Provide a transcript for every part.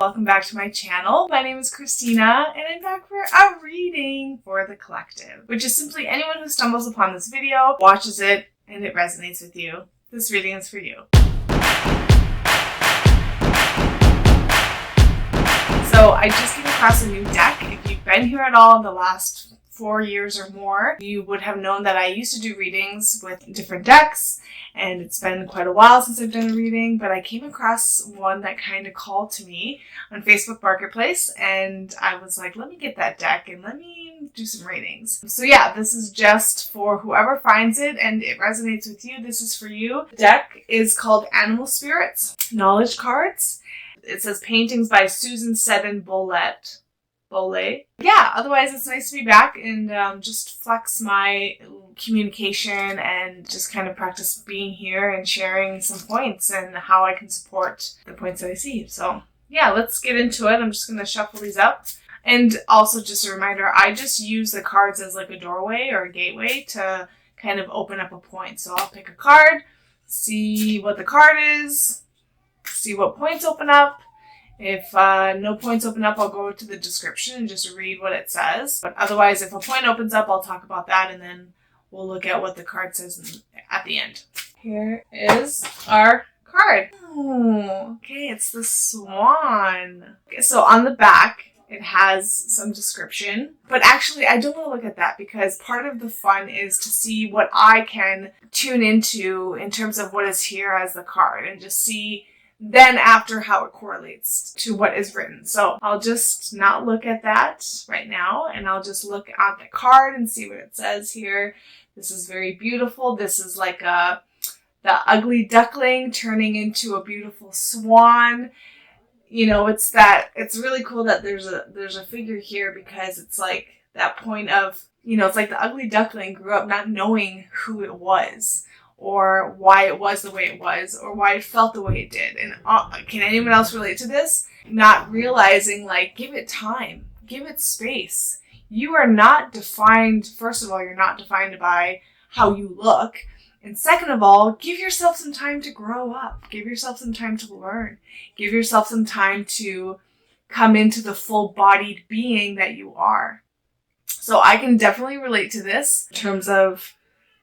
Welcome back to my channel. My name is Christina and I'm back for a reading for the collective, which is simply anyone who stumbles upon this video, watches it, and it resonates with you. This reading is for you. So I just came across a new deck. If you've been here at all in the last 4 years or more, you would have known that I used to do readings with different decks, and it's been quite a while since I've done a reading, but I came across one that kind of called to me on Facebook Marketplace, and I was like, let me get that deck and let me do some readings. So yeah, this is just for whoever finds it and it resonates with you. This is for you. The deck is called Animal Spirits Knowledge Cards. It says paintings by Susan Seddon Bollet. Yeah, otherwise it's nice to be back and just flex my communication and just kind of practice being here and sharing some points and how I can support the points that I see. So yeah, let's get into it. I'm just going to shuffle these up. And also just a reminder, I just use the cards as like a doorway or a gateway to kind of open up a point. So I'll pick a card, see what the card is, see what points open up. If no points open up, I'll go to the description and just read what it says. But otherwise, if a point opens up, I'll talk about that and then we'll look at what the card says at the end. Here is our card. Oh, okay, it's the Swan. Okay, so on the back, it has some description. But actually, I don't want to look at that because part of the fun is to see what I can tune into in terms of what is here as the card and just see then after how it correlates to what is written. So I'll just not look at that right now and I'll just look at the card and see what it says here. This is very beautiful. This is like the ugly duckling turning into a beautiful swan. You know, it's really cool that there's a figure here because it's like that point of, you know, it's like the ugly duckling grew up not knowing who it was, or why it was the way it was, or why it felt the way it did. And can anyone else relate to this? Not realizing, like, give it time, give it space. You are not defined, first of all, you're not defined by how you look. And second of all, give yourself some time to grow up. Give yourself some time to learn. Give yourself some time to come into the full-bodied being that you are. So I can definitely relate to this in terms of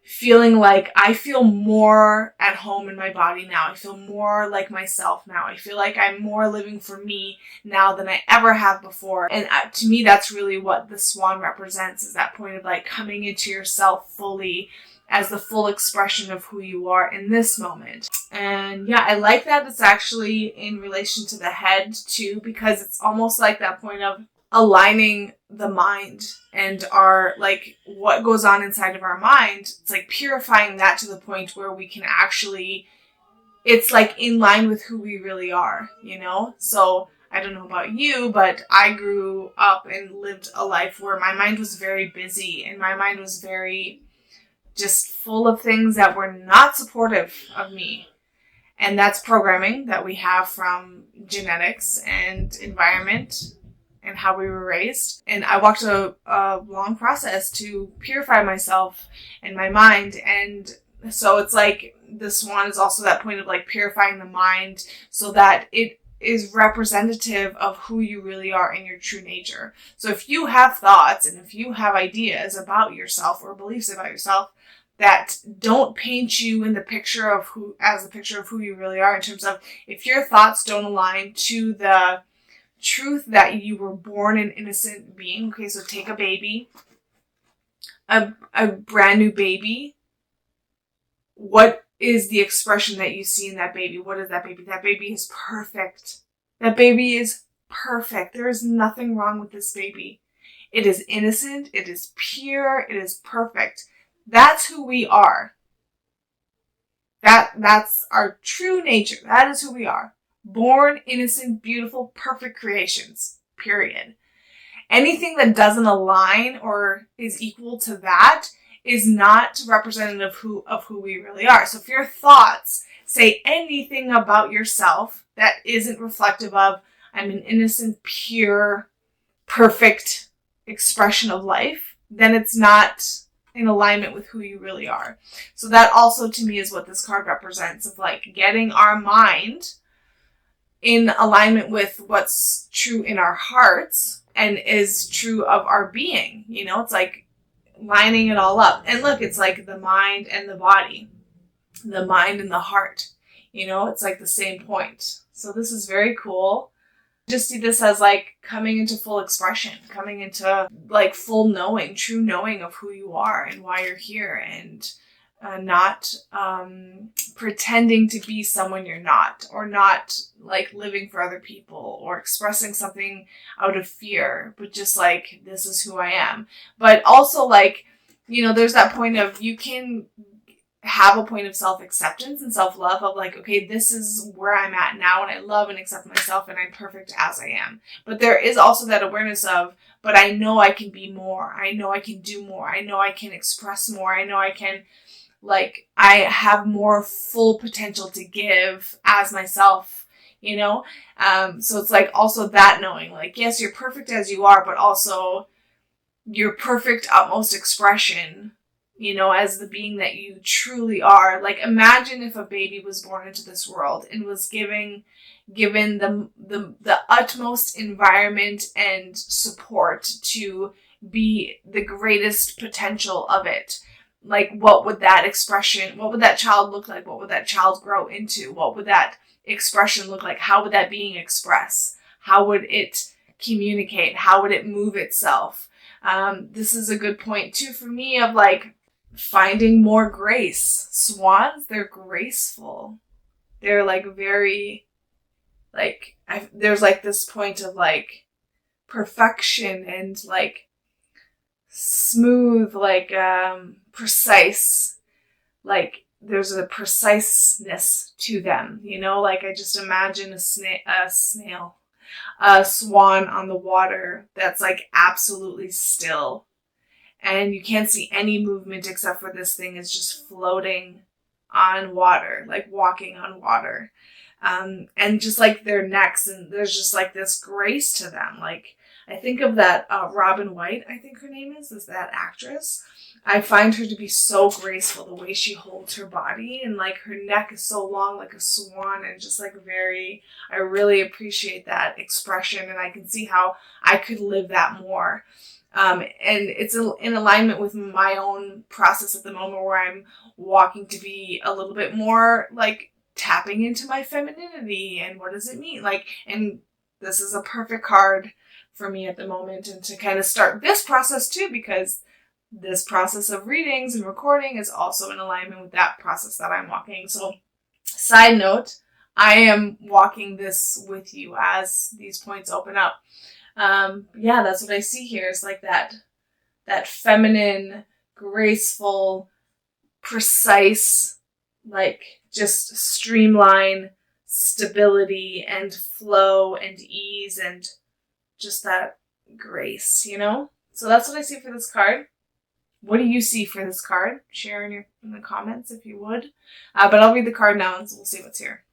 feeling like I feel more at home in my body now. I feel more like myself now. I feel like I'm more living for me now than I ever have before. And to me, that's really what the swan represents, is that point of like coming into yourself fully as the full expression of who you are in this moment. And yeah, I like that it's actually in relation to the head too, because it's almost like that point of aligning the mind and our, like, what goes on inside of our mind. It's like purifying that to the point where we can actually, it's like in line with who we really are, you know? So I don't know about you, but I grew up and lived a life where my mind was very busy and my mind was very just full of things that were not supportive of me. And that's programming that we have from genetics and environment and how we were raised. And I walked a long process to purify myself and my mind. And so it's like the swan is also that point of like purifying the mind so that it is representative of who you really are in your true nature. So if you have thoughts and if you have ideas about yourself or beliefs about yourself that don't paint you in the picture of who you really are, in terms of if your thoughts don't align to the truth that you were born an innocent being. Okay, so take a baby, a brand new baby. What is the expression that you see in that baby? What is that baby? That baby is perfect. That baby is perfect. There is nothing wrong with this baby. It is innocent. It is pure. It is perfect. That's who we are. That's our true nature. That is who we are. Born, innocent, beautiful, perfect creations, period. Anything that doesn't align or is equal to that is not representative of who we really are. So if your thoughts say anything about yourself that isn't reflective of, I'm an innocent, pure, perfect expression of life, then it's not in alignment with who you really are. So that also to me is what this card represents, of like getting our mind in alignment with what's true in our hearts and is true of our being. You know, it's like lining it all up. And look, it's like the mind and the body, the mind and the heart. You know, it's like the same point. So this is very cool. Just see this as like coming into full expression, coming into like full knowing, true knowing of who you are and why you're here, and not pretending to be someone you're not, or not like living for other people or expressing something out of fear, but just like, this is who I am. But also like, you know, there's that point of, you can have a point of self-acceptance and self-love of like, okay, this is where I'm at now, and I love and accept myself, and I'm perfect as I am. But there is also that awareness of, but I know I can be more. I know I can do more. I know I can express more. I know I can, like, I have more full potential to give as myself, you know? So it's like also that knowing, like, yes, you're perfect as you are, but also your perfect utmost expression, you know, as the being that you truly are. Like, imagine if a baby was born into this world and was given the utmost environment and support to be the greatest potential of it. Like, what would that expression, what would that child look like? What would that child grow into? What would that expression look like? How would that being express? How would it communicate? How would it move itself? This is a good point too for me of like finding more grace. Swans, they're graceful. They're like very, like, there's like this point of like perfection and like smooth, like precise, like there's a preciseness to them, you know? Like, I just imagine a swan on the water that's like absolutely still, and you can't see any movement except for this thing is just floating on water, like walking on water. And just like their necks, and there's just like this grace to them. Like, I think of that Robin White, I think her name is that actress. I find her to be so graceful, the way she holds her body, and like her neck is so long like a swan, and just like very, I really appreciate that expression, and I can see how I could live that more. And it's in alignment with my own process at the moment, where I'm walking to be a little bit more like tapping into my femininity, and what does it mean? Like, and this is a perfect card for me at the moment, and to kind of start this process too, because this process of readings and recording is also in alignment with that process that I'm walking. So, side note, I am walking this with you as these points open up. Yeah, that's what I see here. Is like that feminine, graceful, precise, like just streamline, stability and flow and ease and just that grace, you know? So that's what I see for this card. What do you see for this card? Share in the comments if you would. But I'll read the card now and we'll see what's here.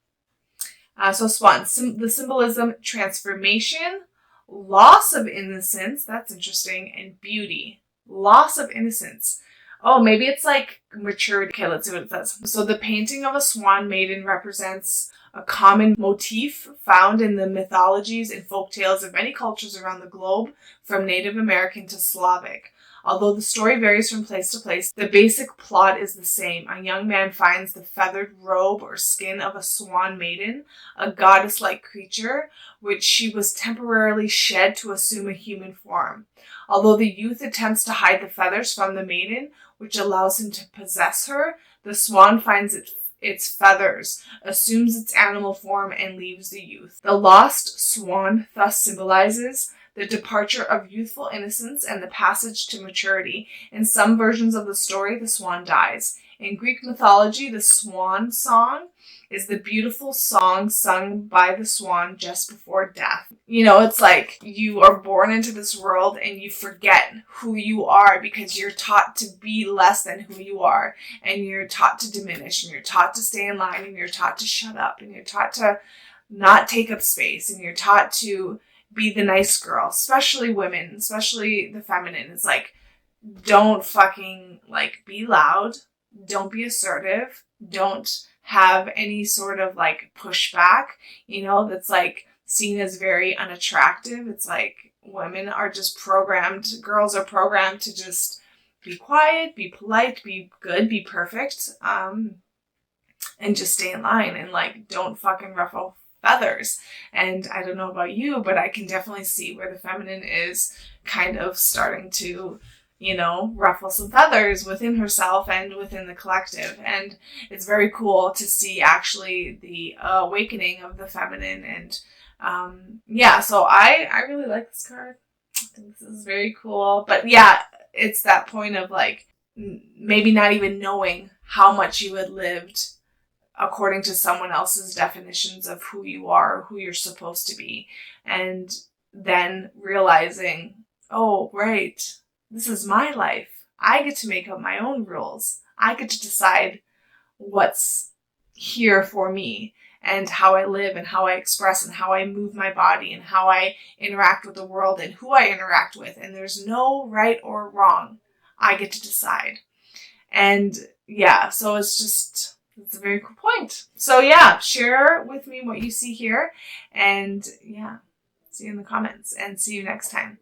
So Swan, the symbolism: transformation, loss of innocence, that's interesting, and beauty. Loss of innocence. Oh, maybe it's like maturity. Okay, let's see what it says. So the painting of a swan maiden represents a common motif found in the mythologies and folktales of many cultures around the globe, from Native American to Slavic. Although the story varies from place to place, the basic plot is the same. A young man finds the feathered robe or skin of a swan maiden, a goddess-like creature, which she was temporarily shed to assume a human form. Although the youth attempts to hide the feathers from the maiden, which allows him to possess her, the swan finds its feathers, assumes its animal form, and leaves the youth. The lost swan thus symbolizes the departure of youthful innocence and the passage to maturity. In some versions of the story, the swan dies. In Greek mythology, the swan song is the beautiful song sung by the swan just before death. You know, it's like you are born into this world and you forget who you are because you're taught to be less than who you are, and you're taught to diminish, and you're taught to stay in line, and you're taught to shut up, and you're taught to not take up space, and you're taught to be the nice girl, especially women, especially the feminine. It's like, don't fucking like be loud. Don't be assertive. Don't have any sort of like pushback, that's like seen as very unattractive. It's like women are just programmed, girls are programmed to just be quiet, be polite, be good, be perfect, and just stay in line and like don't fucking ruffle feathers. And I don't know about you, but I can definitely see where the feminine is kind of starting to, ruffle some feathers within herself and within the collective. And it's very cool to see actually the awakening of the feminine. And so I really like this card. I think this is very cool. But yeah, it's that point of like maybe not even knowing how much you had lived according to someone else's definitions of who you are, who you're supposed to be. And then realizing, oh, right, this is my life. I get to make up my own rules. I get to decide what's here for me and how I live and how I express and how I move my body and how I interact with the world and who I interact with. And there's no right or wrong. I get to decide. And yeah, so it's a very cool point. So yeah, share with me what you see here. And yeah, see you in the comments and see you next time.